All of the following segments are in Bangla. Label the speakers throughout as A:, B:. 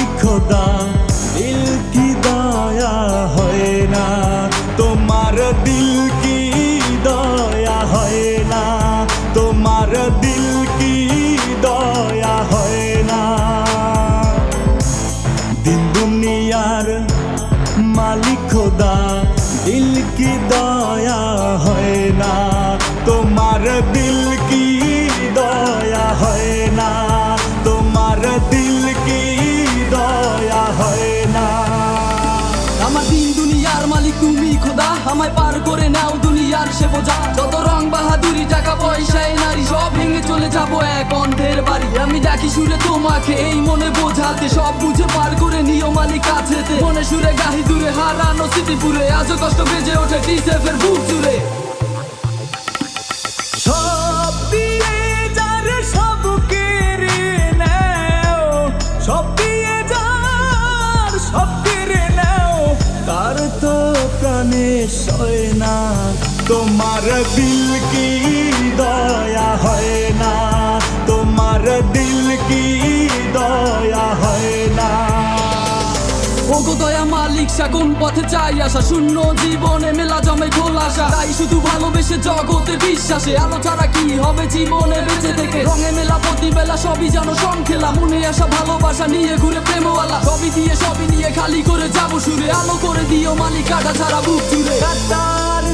A: মালিক খোদা দিল কি দয়া হয় না, তোমার দিল কি দয়া হয় না, তোমার দিল কি দয়া হয় না। দিন দুনিয়ার মালিক খোদা দিল কি দয়া হয় না, তোমার দিল কি দয়া হয় না, তোমার দিল কি দয়া হয় না।
B: আমার দিন দুনিয়ার মালিক তুমি খোদা, আমায় পার করে নাও দুনিয়ার সে বোঝা। যত রং বাহাদুরি টাকা পয়সায় নারী সব ভেঙে চলে যাবো এক অন্ধের বাড়ি। আমি ডাকি সুরে তোমাকে এই মনে বোঝাতে, সব বুঝে পার করে নিও মালিক কাছেতে। মনে সুরে গাহি দূরে হারানো স্মৃতিপুরে, আজও কষ্ট বেজে ওঠে টিসেফের বুক জুড়ে।
A: সব দিয়ে যার সব কেড়ে নাও, সব দিয়ে যার সব কেড়ে নাও, তার তো প্রাণে সয় না, তোমার দিল কি দয়া হয় না, তোমার দিল কি দয়া হয় না।
B: ওগো দয়া মালিক কোন পথে চাই আসা, শূন্য জীবনে মেলা জমে খোলাসা। তাই শুধু ভালোবেসে জগতে বিশ্বাসে, আলো ছাড়া কি হবে জীবনে বেঁচে থেকে। রঙে মেলা প্রতি বেলা সবই যেন সংখেলা, মনে আসা ভালোবাসা নিয়ে ঘুরে প্রেমওয়ালা। সবই নিয়ে খালি করে যাবো সুরে, আলো করে দিও মালিক কাটা ছাড়া বুক জুড়ে।
A: কাটার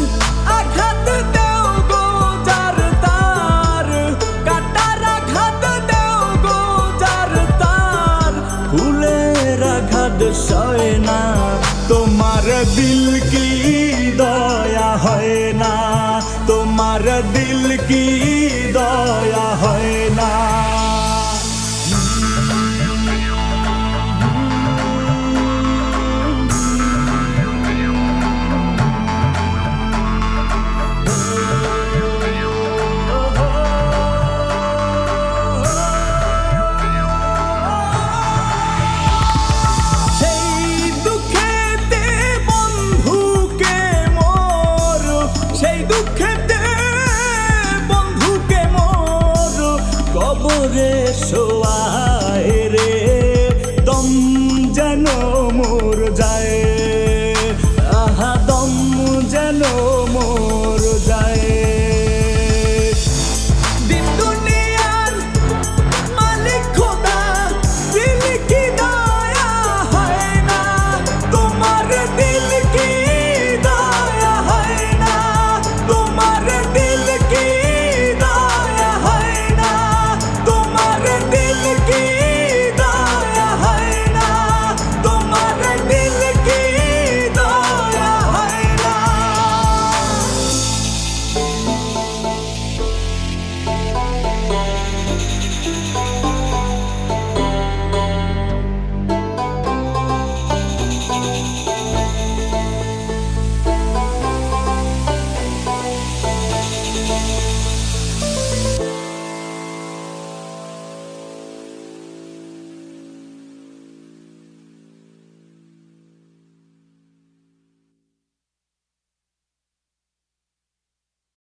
A: আঘাত দেও গো যার তার, কাটার আঘাত দেও গো যার তার, ফুলের আঘাত সয় না, তোমার দিল কি দয়া হয় না, তোমার দিল কি দয়া হয় না। সেই দুঃখেতে বন্ধুকে মোর কবরে শোয়া